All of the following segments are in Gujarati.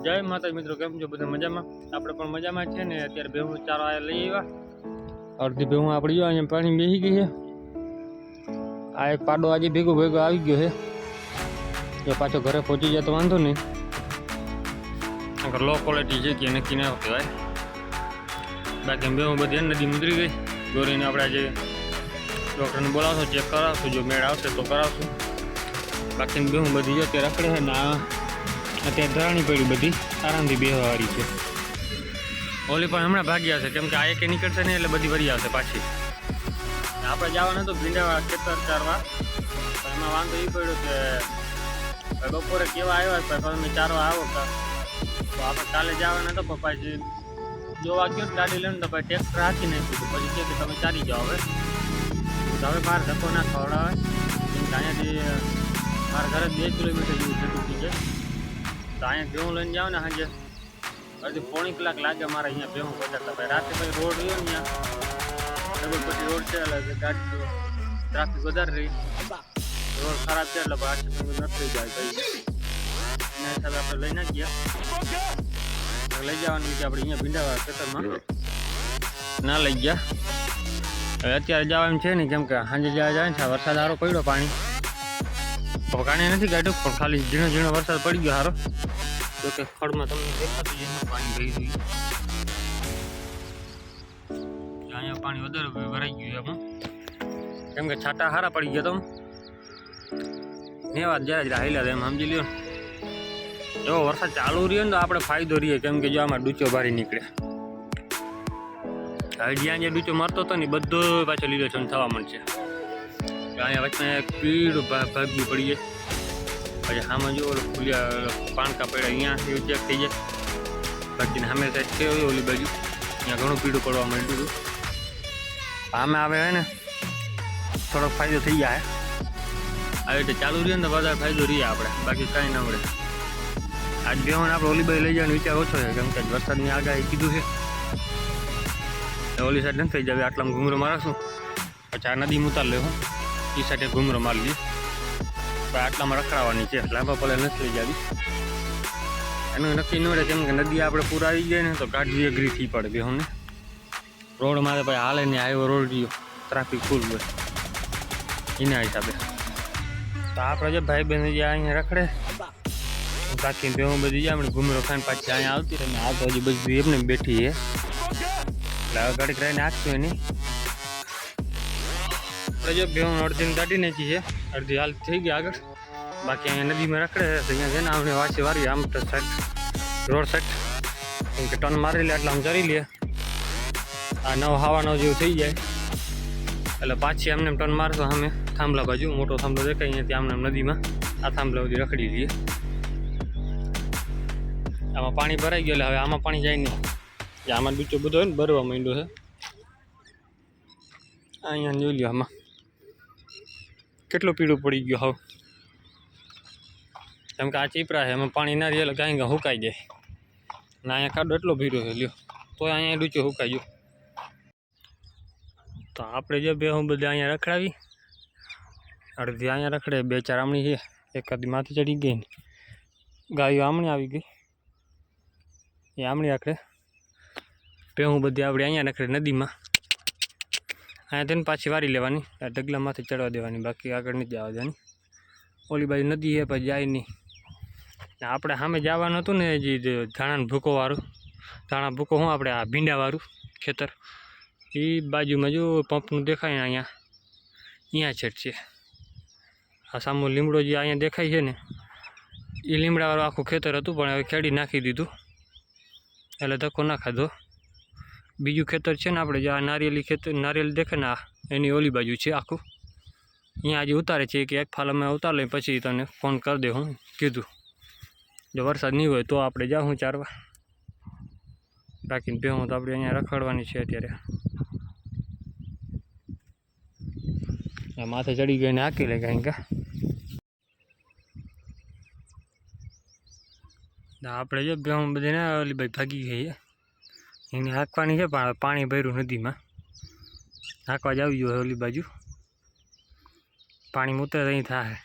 જય માતા મિત્રો, કેમ છો બધા? મજામાં? આપણે પણ મજામાં છે ને. અત્યારે ભેહું ચારો આ લઈ આવ્યા. અડધી ભેહું આપણે જો અહીંયા પાણી બેસી ગઈ છે. આ એક પાડો આજે ભેગો આવી ગયો છે. જો પાછો ઘરે પહોંચી જાય તો વાંધો નહીં. લો ક્વોલિટી છે કે નક્કી ના કહેવાય. બાકી ભેહું બધી નદી મુદરી ગઈ. દોરીને આપણે આજે ડૉક્ટરને બોલાવશું, ચેક કરાવશું. જો મેળ આવશે તો કરાવશું. બાકી ભેહું બધી જો અત્યારે રખડે છે ને. અત્યારે ધરાણી પડી બધી આરામથી બેહવાવાળી છે. ઓલી પણ હમણાં ભાગી આવશે, કેમ કે આ એકે નીકળશે ને એટલે બધી વળી આવશે પાછી. આપણે જવાનું હતું ભીંડાવાળા ખેતર ચારવા, પણ એમાં વાંધો એ પડ્યો કે બપોરે કેવા આવ્યા પણ તમે ચારવા આવો તો આપણે કાલે જવાના તો પપ્પાજી જોવા ગયો ગાડી લઈને તો પછી ટ્રેક્ટર હાંકી નાખ્યું. પછી કે તમે ચારી જાઓ. હવે મારે ધક્કો ના ખવડાવે, કેમ કે અહીંયાથી મારા ઘરે 2 કિલોમીટર જેવું થતું થઈ જાય. તો અહીંયા ભેહું લઈને જાઓ ને સાંજે અડધી પોણી કલાક લાગે મારે અહીંયા ભેહું પહોંચાડતા. ભાઈ રાતે પછી રોડ રહ્યો ને ત્યાં ડબલ પછી રોડ છે એટલે ગાડી ટ્રાફિક વધારે રહી. રોડ ખરાબ છે એટલે આટલું નથી જાય ભાઈ. એના હિસાબે આપણે લઈ ના ગયા. લઈ જવાનું છે આપણે અહીંયા ભીંડાવાળા ખેતરમાં ના લઈ ગયા. હવે અત્યારે જવાનું છે ને, કેમ કે સાંજે જવા જાય છે. વરસાદ સારો પડ્યો, પાણી પાણી નથી કાઢ્યું પણ ખાલી ઝીણો ઝીણો વરસાદ પડી ગયો સારો. તો કે ખડમાં તમને દેખાતું છે પાણી ભરી ગયું. અહીંયા પાણી વધારે ભરાઈ ગયું એમાં, કેમ કે છાંટા સારા પડી ગયા. તમે ને વાત જરા જરા હાલ્યા એમ સમજી લ્યો. એવો વરસાદ ચાલુ રહ્યો ને તો આપણે ફાયદો રહીએ, કેમ કે જો આમાં ડૂચો ભારી નીકળે. હવે જ્યાં જ્યાં ડૂચો મારતો હતો ને બધો પાછો લીધો છે થવા મળશે. અહીંયા વચ્ચે એક પીળું ભાગી પડી જાય. પછી સામે જો ખુલ્યા પાણકા પડ્યા, અહીંયા એવું ચેક થઈ જાય. બાકીને સામે સાઈડ છે ઓલી બાજુ અહીંયા ઘણું પીળું પડવા માંડ્યું હતું. આમે આવે હે ને થોડોક ફાયદો થઈ જાય. આવી રીતે ચાલુ રહીએ ને તો વધારે ફાયદો રહીએ આપણે, બાકી કાંઈ ના મળે. આજ બેહોને આપણે ઓલી બાજુ લઈ જવાનો વિચાર ઓછો છે, કેમ કે વરસાદની આગાહી કીધું છે. ઓલી સાઈડ નથી થઈ જાય. આટલામાં ઘૂમરો મારાશું, પછી આ નદી ઉતાર લેવું. એ સાઈડે ઘૂમરો મારી લઈએ. આટલામાં રખડાવવાની છે, લાંબા પલે નથી લઈ જાવી. એનું નક્કી ન રહે, કેમ કે નદી આપણે પૂરા આવી જાય ને તો ગાડી અઘરી થઈ પડે બેહોને. રોડ મારે પછી હાલે ને આવ્યો રોડ રહ્યો, ટ્રાફિક ફૂલ હોય એના હિસાબે. તો આપણે જે ભાઈ બહેન જે અહીંયા રખડે, બાકી બેહું બધી જાય આપણે ઘૂમરો ખાઈને પાછી અહીંયા આવતી રહે. આ તો હજી બધી એમને બેઠી છે એટલે હવે ગાડી કરીને નાખશું એની. આપણે જો બેહું અડધીને કાઢી નાખી છે, અડધી હાલ થઈ ગઈ આગળ. બાકી અહીંયા નદીમાં રખડે તો અહીંયા છે ને આપણે વાંચી વારી આમ તો સાઈડ રોડ સાઈડ, કેમ કે ટર્ન મારી લે એટલે આમ ચરી લે. આ 9 સવા 9 જેવું થઈ જાય એટલે પાછી એમને ટર્ન મારશો. સામે થાંભલા બાજુ મોટો થાંભલો દેખાય અહીંયાથી આમને નદીમાં આ થાંભલા સુધી રખડી લઈએ. આમાં પાણી ભરાઈ ગયું એટલે હવે આમાં પાણી જાય નહીં. આમાં ડૂચો બધો હોય ને ભરવા માંડ્યો છે. અહીંયા જોઈ લ્યો, આમાં કેટલું પીળું પડી ગયું હવે. કેમ કે આ ચીપરા છે, એમાં પાણી ના રહે એટલે કાંઈ સુકાઈ જાય. ને અહીંયા ખાડો એટલો ભીરો છે લ્યો, તો અહીંયા ડૂચો સુકાઈ ગયો. તો આપણે જે બેહું બધા અહીંયા રખડાવી, અડધી અહીંયા રખડે, 2-4 આમણી છે. એકાદી માથે ચડી ગઈ ને ગાયો આમણી આવી ગઈ, એ આમણી રખડે. બેહું બધી આપણે અહીંયા રખડે નદીમાં. અહીંયા તેને પાછી વારી લેવાની, આ ઢગલા માથે ચડવા દેવાની, બાકી આગળ નથી જવા દેવાની. ઓલી બાજુ નદી છે પછી જાય નહીં. આપણે સામે જવાનું હતું ને જે ધાણા ભૂકોવાળું, ધાણા ભૂકો હું આપણે આ ભીંડાવાળું ખેતર, એ બાજુમાં જો પંપનું દેખાય ને અહીંયા છેટ છે. આ સામો લીમડો જે અહીંયા દેખાય છે ને એ લીમડાવાળું આખું ખેતર હતું, પણ હવે ખેડી નાખી દીધું એટલે ધક્કો ના ખાધો. બીજું ખેતર છે ને આપણે જે આ નારિયેલી ખેતર, નારિયેલ દેખાય ને એની ઓલી બાજુ છે આખું. અહીંયા આજે ઉતારે છે કે એક ફાલ અમે ઉતાર લઈએ પછી તને ફોન કરી દે હું કીધું. જો વરસાદ નહીં હોય તો આપણે જાઉં ચારવા. બાકી ભેહું તો આપણે અહીંયા રખડવાની છે અત્યારે. માથે ચડી ગઈને હાકી લે કાંઈ કા. આપણે જો ભેહું બધી ને ઓલી ભાઈ ભાગી ગઈ છે, એની હાંકવાની છે પણ પાણી ભર્યું નદીમાં. હાંકવા જ આવી ગયો ઓલી બાજુ. પાણી ઉતરે અહીં થાય,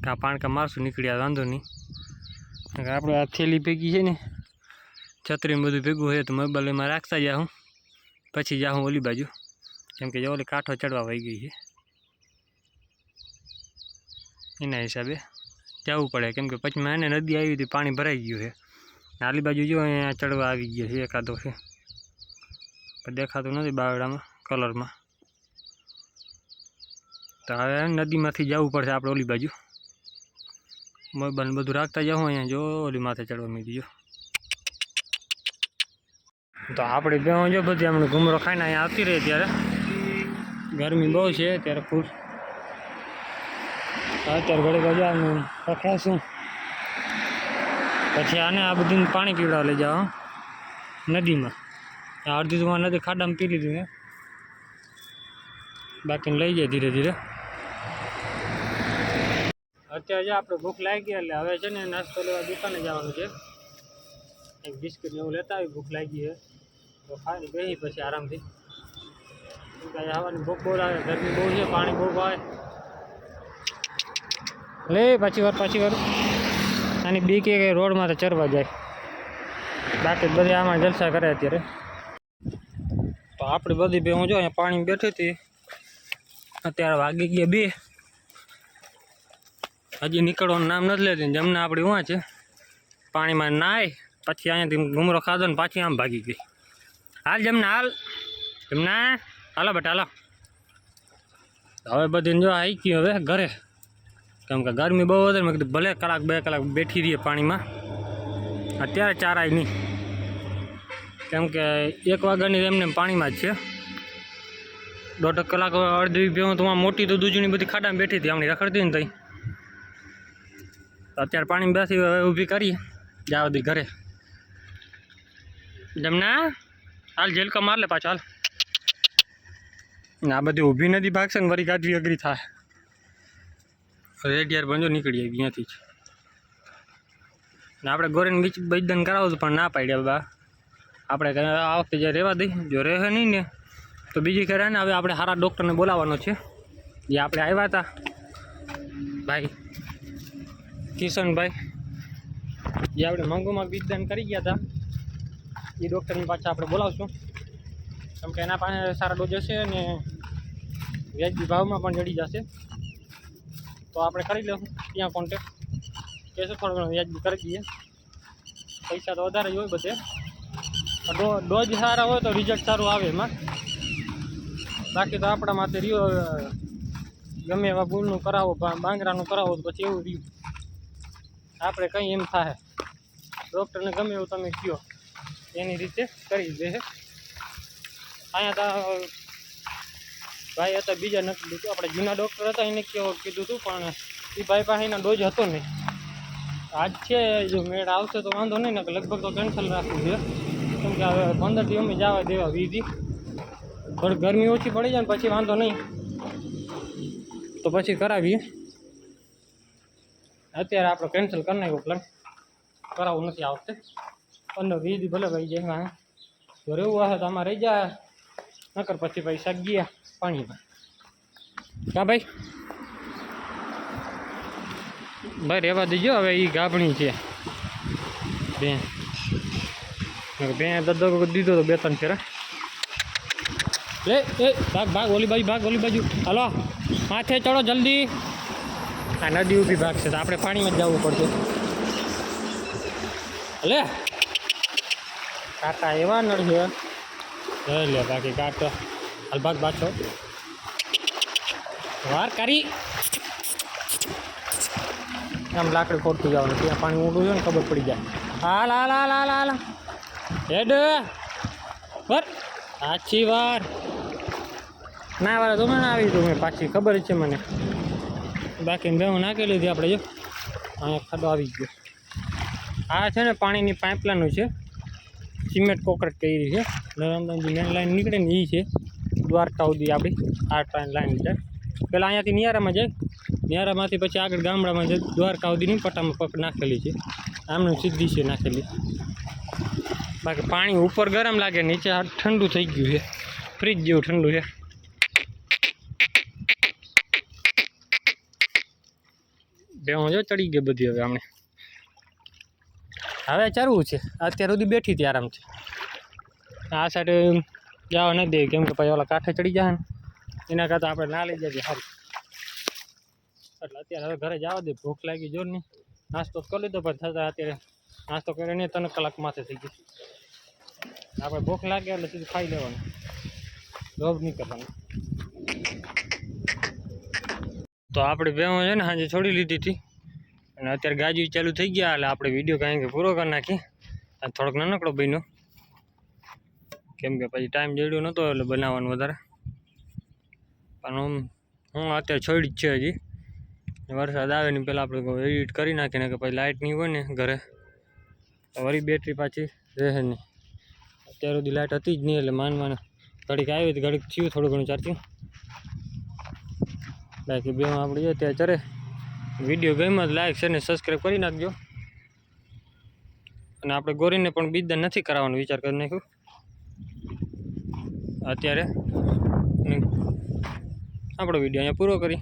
કાં પાણકા મારશું નીકળ્યા વાંધો નહીં. આપણે આ થેલી ભેગી છે ને છત્રી બધું ભેગું હોય તો મોબાઈલ એમાં રાખતા જાઉં, પછી જાઉં ઓલી બાજુ, કેમ કે ઓલી કાંઠો ચડવા વહી ગઈ છે, એના હિસાબે જવું પડે. કેમ કે પછી એને નદી આવી હતી, પાણી ભરાઈ ગયું છે. આલી બાજુ જો અહીંયા ચડવા આવી ગયો છે, એકાદો છે પણ દેખાતું નથી બાવડામાં કલરમાં. તો હવે નદીમાંથી જવું પડશે આપણે ઓલી બાજુ. મોબાઈલ બધું રાખતા જાઉં અહીંયા, જો ઓલી માથે ચડવા મીધી જો. તો આપણે બે જો બધી હમણાં ઘૂમરો ખાઈને અહીંયા આવતી રહી. ત્યારે ગરમી બહુ છે ત્યારે ફૂલ. અત્યારે ઘડી બાજુ આનું રખાશું, પછી આને આ બધું પાણી પીવડાવવા લઈ જાઓ નદીમાં. અડધી તો નદી ખાડામાં પી લીધું છે, બાકીને લઈ જાય ધીરે ધીરે. અત્યારે જે આપણે ભૂખ લાગી એટલે હવે છે ને નાસ્તો લેવા દુકાને જવાનું છે. એક બિસ્કિટ ને એવું લેતા આવી, ભૂખ લાગી છે તો ખાઈને બેસી પછી આરામથી. આવવાની ભૂખ બહુ આવે, ગરમી બહુ છે, પાણી બહુ આવે. લે પાછી વાર આની બી કે રોડમાં તો ચરવા જાય, બાકી બધી આમાં જલસા કરે અત્યારે. તો આપણી બધી બે હું જો અહીંયા પાણી બેઠી હતી, અત્યારે વાગી ગયા 2. હજી નીકળવાનું નામ નથી લેતી. જમના આપણી ઉવા છે, પાણીમાં નાય પછી અહીંયાથી ઘૂમરો ખાધો ને પાછી આમ ભાગી ગઈ. હાલ જમના હાલો બેટા હાલો. હવે બધી જો આવી ગયું હવે ઘરે, કેમ કે ગરમી બહુ હતી. મેં કીધું ભલે કલાક 2 કલાક બેઠી રહીએ પાણીમાં. અત્યારે ચારાય નહીં, કેમ કે 1 વાગ્યાની એમને પાણીમાં જ છે. 1.5 કલાક અડધી ભેગું તો મોટી તો દૂજણી બધી ખાડામાં બેઠી હતી, હમણાં રખડતી ને તઈ. અત્યારે પાણી બેસી ઊભી કરીએ, જાવ દી ઘરે. જમના હાલ જેલકા માર લે પાછો હાલ. આ બધી ઊભી નથી ભાગશે ને વરી ગાદવી અઘરી થાય. રેડિયાર બંજો નીકળી આવી અહીંયાથી જ. ને આપણે ગોરેને બીચ બૈદન કરાવું હતું પણ ના પાડ્યા બા. આપણે આ વખતે જે રહેવા દઈ, જો રહે નહીં ને તો બીજી કરે ને. હવે આપણે સારા ડૉક્ટરને બોલાવવાનો છે. જે આપણે આવ્યા હતા ભાઈ કિશનભાઈ, જે આપણે મંગુમાં બીજદાન કરી ગયા હતા, એ ડૉક્ટરને પાછા આપણે બોલાવશું. કેમ કે એના પાસે સારા ડોઝ હશે અને વ્યાજબી ભાવમાં પણ જડી જશે. તો આપણે કરી લઈશું ત્યાં કોન્ટેક, કહેશું થોડો ઘણો વ્યાજબી કરી દઈએ. પૈસા તો વધારે જ હોય બધે, ડોઝ સારા હોય તો રિઝલ્ટ સારું આવે એમાં. બાકી તો આપણા માટે રહ્યો ગમે એવા ગુણનું કરાવો, બાંગરાનું કરાવો તો પછી એવું રહ્યું. આપણે કંઈ એમ થાય, ડૉક્ટરને ગમે એવું તમે કહો એની રીતે કરી દે. અહીંયા તો ભાઈ હતા બીજા નથી લીધું, આપણે જૂના ડૉક્ટર હતા એને કીધું હતું પણ એ ભાઈ પાસે એના ડોઝ હતો નહીં. આજ છે જો મેળ આવશે તો વાંધો નહીં, ને લગભગ તો કેન્સલ રાખવું છે. કેમ કે હવે 15 દી અમે જવા દેવા વીધી, થોડી ગરમી ઓછી પડી જાય ને પછી વાંધો નહીં તો પછી કરાવીએ. અત્યારે આપણે કેન્સલ કરી નાખ્યો પ્લાન, કરાવવું નથી આ વખતે. 15-20 દી ભલે ભાઈ જાય, જો રહેવું હશે તો આમાં રહી જાય, નકર પછી પૈસા ગયા પાણીમાં. હા ભાઈ રહેવા દેજો. હવે એ ગાભણી છે બે દદ્દો દીધો તો 2-3 ફેરા. એ ભાગ ઓલી બાજુ હાલો માથે ચડો જલ્દી. આ નદી ઊભી ભાગશે તો આપણે પાણીમાં જ જવું પડશે. લે કાંટા એવા નડશે લે, બાકી કાંટો હાલ ભાગ પાછો વાર કરી આમ લાકડી ખોટતું જવાનું. ત્યાં પાણી ઊંડું છે ને ખબર પડી જાય. હાલ હાલ હાલ હાલ હાલ હેડ બર સાચી વાર ના વાર તમે ના આવી તું મેં પાછી ખબર જ છે મને. બાકી બેવું નાખી લીધી આપણે. જો અહીંયા ખાડો આવી ગયો. આ છે ને પાણીની પાઇપલાઈન છે, સિમેન્ટ કોન્ક્રીટ કરી છે. નર્મદાની મેન લાઈન નીકળે ને એ છે દ્વારકા સુધી આપણી આ ટ્રેન લાઈન જાય. પહેલાં અહીંયાથી નિયારામાં જાય, નિયારામાંથી પછી આગળ ગામડામાં જાય, દ્વારકા સુધીની પટ્ટામાં પકડ નાખેલી છે. આમને સીધી છે નાખેલી. બાકી પાણી ઉપર ગરમ લાગે, નીચે ઠંડુ થઈ ગયું છે, ફ્રીજ જેવું ઠંડુ છે. બે જો ચડી ગઈ બધી હવે આમને. હવે ચરવું છે, અત્યાર સુધી બેઠી હતી આરામથી. આ સાઈડ જવા નથી દે, કેમ કે પછી ઓલા કાંઠે ચડી જાય ને, એના કરતાં આપણે ના લઈ જઈએ સારું. એટલે અત્યારે હવે ઘરે જવા દે, ભૂખ લાગી જોર નહીં. નાસ્તો કરી લીધો પણ થતા અત્યારે નાસ્તો કર્યો નહીં, 3 કલાક માથે થઈ ગઈ. આપણે ભૂખ લાગે એટલે સીધું ખાઈ લેવાનું, જોબ નહીં કરવાનું. તો આપણે બેહો છે ને સાંજે છોડી લીધી હતી અને અત્યારે ગાજી ચાલુ થઈ ગયા, એટલે આપણે વિડીયો કાંઈ કે પૂરો કરી નાખીએ. આ થોડોક નાનકડો બન્યો, કેમ કે પછી ટાઈમ જેડ્યો નહોતો એટલે બનાવવાનું વધારે. પણ હું અત્યારે છોડી જ છે હજી. વરસાદ આવે ને પહેલાં આપણે એડિટ કરી નાખીને કે પછી લાઇટ નહીં હોય ને ઘરે તો વળી બેટરી પાછી રહે નહીં. અત્યાર સુધી લાઇટ હતી જ નહીં, એટલે માન ઘડીક આવી હતી, ઘડીક થયું થોડું ઘણું ચાર્જિંગ. બાકી બે આપણે જોઈએ ત્યાં ચરે. વિડીયો ગમ્યો તો લાઈક શેર ને સબસ્ક્રાઈબ કરી નાખજો. અને આપણે ગોરીને પણ બીજદાન નથી કરાવવાનો વિચાર કરી નાખ્યો અત્યારે. આપણો વિડીયો અહીંયા પૂરો કરી.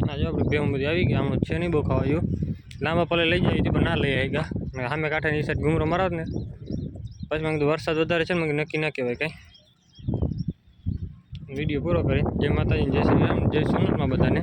આજે આપણે બે બધી આવી ગયા, આમ છે નહીં બહુ ખાવા જેવું. લાંબા પલે લઈ જાય પણ ના લઈ આવી ગયા. સામે કાંઠાની સાઈડ ઘૂમરો મરાવ ને પછી મેં કીધું વરસાદ વધારે છે ને, મેં નક્કી ના કહેવાય કાંઈ. વિડીયો પૂરો કરી. જય માતાજી, જય શ્રી રામ, જય સોનલમાં બધાને.